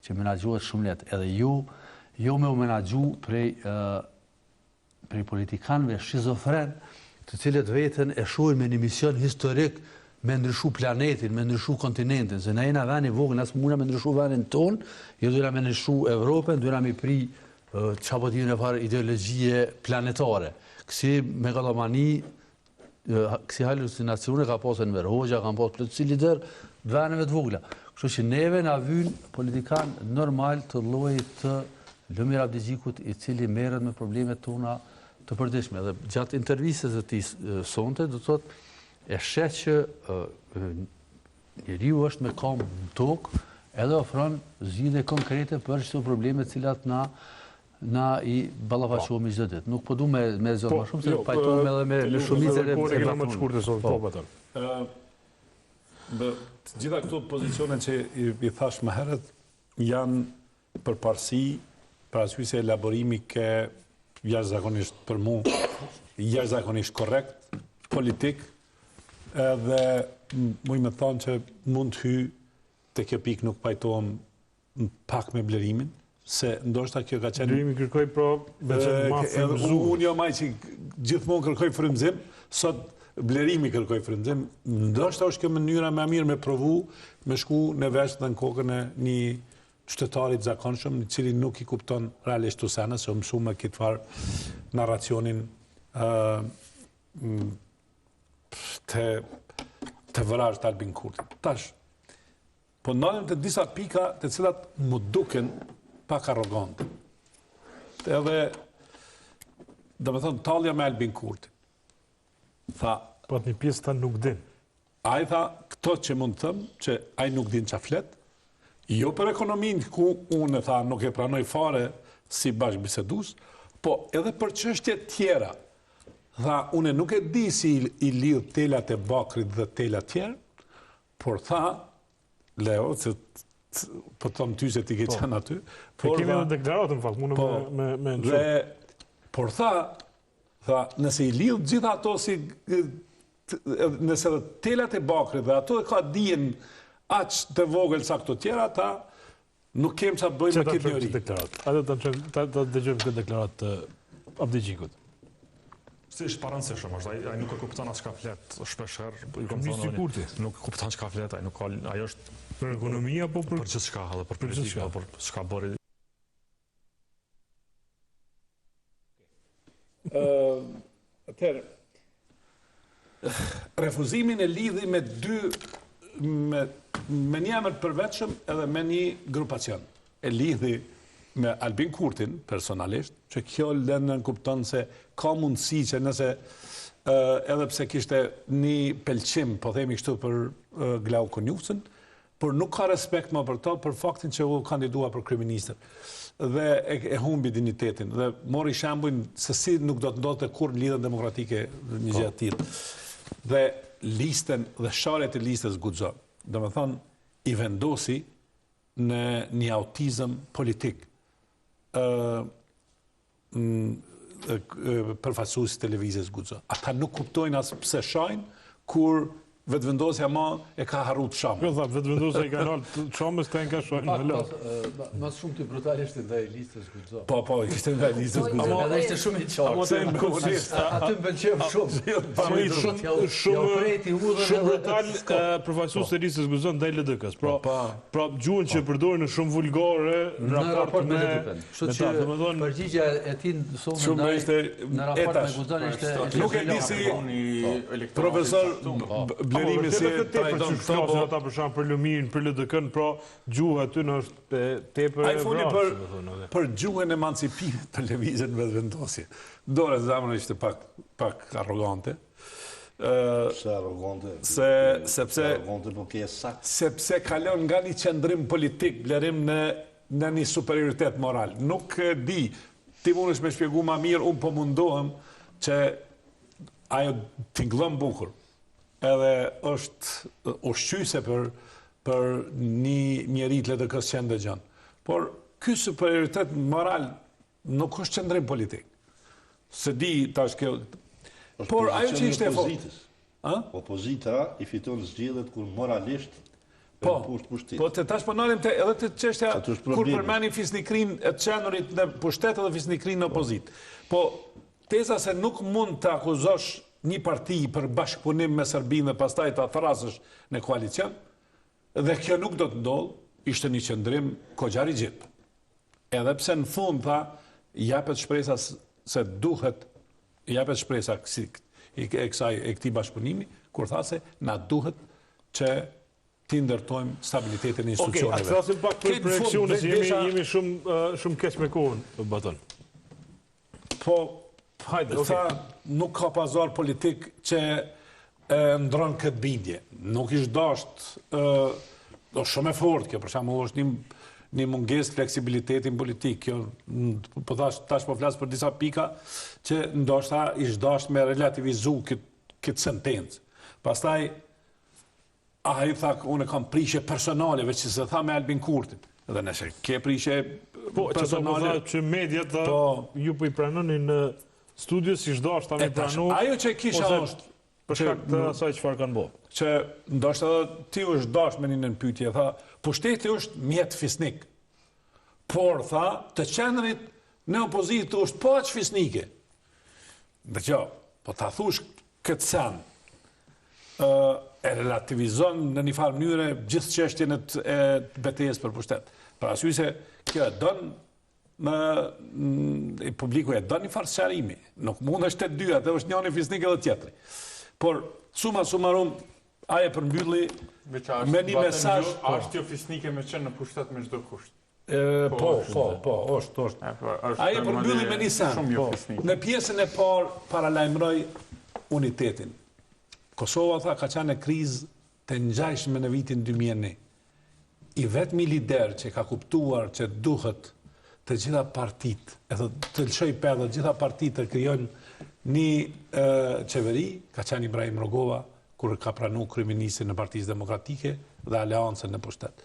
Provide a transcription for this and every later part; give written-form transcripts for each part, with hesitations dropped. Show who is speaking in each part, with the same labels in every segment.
Speaker 1: që menaxhohet shumë lehtë, edhe jo me u menaxhu prej politikanëve shizofren, të cilët veten e shohin me një mision historik me ndryshu planetin, me ndryshu kontinentin, se na jena vend i vogël, as mundna me ndryshu vendin ton, jo duhet me ndryshu Evropën, duhet me pri çapo diun e farë ideologjie planetare. Kësi megalomani, kësi halucinacione ka pasur Enver Hoxha, ka pasur plotësi lider vendeve të vogla. Kështu që neve na vyn politikan normal të llojit të Lumir Abdixhikut, i cili merret me problemet tona të përditshme. Dhe gjatë intervistës së tij sonte, do thotë e sheh që njeriu është me kam në tokë edhe ofron zgjidhje konkrete për çdo probleme të cilat na i ballafaqohemi çdo ditë. Nuk po du me zot më shumë se pajtohem edhe me shumicën e
Speaker 2: më të shkurtë sot po patëm. Të gjitha këto pozicione që i thash më herët janë përparësi për arsye se elaborimi ke jashtëzakonisht për mua jashtëzakonisht korrekt, politik, edhe muj me thonë që mund të hy të kjo pikë nuk pajtohem pak me blerimin, se ndoshta kjo ka qenë...
Speaker 3: Blerimi kërkoj ma frymëzim.
Speaker 2: Unë jo maj që gjithmonë kërkoj frymëzim, sot blerimi kërkoj frymëzim, ndoshta është kjo mënyra më mirë me provu, me shku në vesh dhe në kokën e një qytetarit zakonshëm, në cili nuk i kupton realisht Usena, se mësu me këtë farë narracionin të vërasht Albin Kurti. Tash, po ndodhen të disa pika të cilat më duken pak arrogante. Edhe, dhe me thonë, talja me Albin Kurti. Tha...
Speaker 3: Po atë një pjesë ta nuk din.
Speaker 2: A i tha, këto që mund të thëmë, që a i nuk din qa flet, jo për ekonomin ku unë tha nuk e pranoj fare si bashkëbisedus, po edhe për çështje tjera. Tha, unë nuk e di si i lidh telat e Bakrit dhe telat tjerë, por tha, Leo, se po thëmë ty se ti ke qenë aty.
Speaker 3: E kemi edhe deklaratën, në fakt, mundë me në
Speaker 2: por tha, nëse i lidh gjitha ato si, nëse dhe telat e Bakrit dhe ato e ka dijen aq të vogël sa këto tjera, ta nuk kem qa bëjmë me këtë njëri.
Speaker 3: Ate të dëgjojmë këtë deklarat të Abdixhikut.
Speaker 4: Si është parancishëm, ai nuk e kupton as çka flet shpeshherë, nuk kupton çka flet, ai nuk ka, ajo është
Speaker 3: për ekonomi apo për
Speaker 4: gjithçka, edhe për politikë, apo për çka bëri.
Speaker 2: Atëherë, refuzimin e lidhi me me një emër përveçëm edhe me një grupacion. E lidhi me Albin Kurtin, personalisht, që kjo lëndën kupton se ka mundësi që nëse edhe pse kishte një pelqim, po themi kështu për Glau Konjufsën, por nuk ka respekt më për to, për faktin që u kandidua për kryeministër. Dhe e humbi dignitetin. Dhe mori shembujnë se si nuk do të ndodhte kur në lidhjen demokratike një gjë të tillë. Dhe listën dhe sharjet e listës guxon. Do me thonë, i vendosi në një autizëm politik përfaqësues televizës guxon. Ata nuk kuptojnë as pse shajnë kur vetëvendosja ma e ka harrut shamë.
Speaker 3: Jo, vetëvendosja i ka harrut shamës, këta e ka shajnë në lot.
Speaker 1: Mas shumë të brutalisht ndaj listës guxon.
Speaker 2: Po, ishte ndaj listës guxon.
Speaker 1: Edhe ishte shumë i qartë. Aty më pëlqeu shumë.
Speaker 3: Shumë brutal përfaqësues të listës guxon ndaj LDK-s. Pra gjuhën që përdorin në shumë vulgare në raport me LDK-n.
Speaker 1: Kështu që përgjigja e tij në raport me guxon ishte
Speaker 2: nuk e di si profesor blerimi si
Speaker 3: trajton këto ata për shkak për lumin, për LDK-n, pra gjuha aty është tepër
Speaker 2: e vrasë. Për gjuhën emancipimit të lëvizjen vetëvendosje. Dore zamra ishte pak arrogante.
Speaker 5: Pse arrogante?
Speaker 2: Sepse kalon nga një qëndrim politik, blerim në një superioritet moral. Nuk di, ti mund është me shpjegu ma mirë, unë po mundohem që ajo tingëllon bukur. Edhe është ushqyse për një njerit LDK-s që ndëgjon. Por ky superioritet moral nuk është qëndrim politik. Se di tash kjo... Por ajo që ishte
Speaker 5: opozita i fiton zgjedhjet kur moralisht
Speaker 2: Po të tash po nalim edhe të çështja kur përmeni fisnikrin e të qenurit në pushtet edhe fisnikrin në opozit. Po teza se nuk mund të akuzosh një parti për bashkëpunim me Serbinë dhe pastaj të thrasësh në koalicion, dhe kjo nuk do të ndodhë, ishte një qëndrim kogjar i gjip. Edhe pse në fund tha, japet shpresa se duhet, japet shpresa e këtij bashkëpunimi, kur tha se na duhet që ti ndërtojmë stabilitetin e institucioneve.
Speaker 3: Okej, atë pak për projekcionet, jemi shumë keq me kohën, Baton.
Speaker 2: Po, tha, nuk ka pazar politik që ndron këtë bindje. Nuk ishtë dasht, shumë e fort kjo, për shembull është një mungesë fleksibilitetin politik. Po tash po flas për disa pika që ndoshta ishtë dasht me relativizu këtë sentencë. Pastaj, ai tha, unë kam prishe personale, veç që se tha me Albin Kurtin. Edhe nëse ke prishe personale...
Speaker 3: Po, që mediat ju po I pranoni në studio si shdasht ta me pranu...
Speaker 2: Ajo që kisha është...
Speaker 3: Për shkak të asaj çfarë kanë bërë.
Speaker 2: Që ndoshta ti është dash me një pyetje, tha, pushteti është mjet fisnik. Por tha, të qendrit në opozitë është po aq fisnike. Dgjoj, po ta thush këtë sen, e relativizon në një farë mënyre gjithë çështjen e betejës për pushtet. Për arsye se kjo e don në publiku e don një farë sqarimi. Nuk mund është të dy, atë është njëri fisnik edhe tjetri. Por, summa summarum, aje përmbylli me një mesazh...
Speaker 6: Ashtë jo fisnike me qenë në pushtet me çdo kusht.
Speaker 2: Po, është. Aje përmbylli me një sen. Në pjesën e parë paralajmëroi unitetin. Kosova, tha, ka qenë krizë të ngjashme në vitin 2001. I vetmi lider që ka kuptuar që duhet të gjitha partit, të lëshoj pedë, gjitha partit të krijojnë një qeveri, ka qenë Ibrahim Rogova, kur ka pranu kryeministin në Partisë Demokratike dhe Aleancën në pushtet.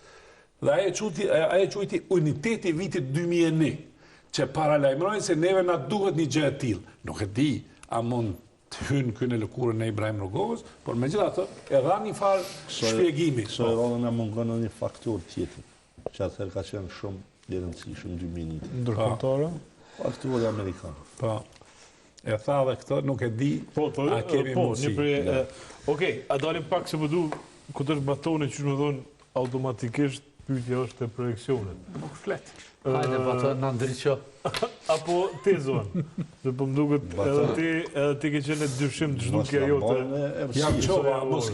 Speaker 2: Dhe aje quajti uniteti vitit 2001, që paralajmërojnë se neve na duhet një gjë e tillë. Nuk e di, a mund të hynë kënë lëkurën e Ibrahim Rogovës, por me gjitha të, e dha një farë shpjegimi.
Speaker 5: So e rodhën e mungon në një faktor tjetër, që atëherë ka qenë shumë i rëndësishëm 2001.
Speaker 3: Ndërkombëtare?
Speaker 5: Faktori amerikanë.
Speaker 2: Po. E tha dhe këtë, nuk e di, a kemi mundësi.
Speaker 3: Okej, a dalim pak se përdu, këtë është Batoni, që më thonë, automatikisht pyetja është e projekcionit.
Speaker 6: Nuk flet.
Speaker 1: Hajde, Baton, në ndryqo.
Speaker 3: Apo ti, zonë, se për më duket edhe ti ke qenë dyshim të zhdukja jote.
Speaker 2: Jam qova, mos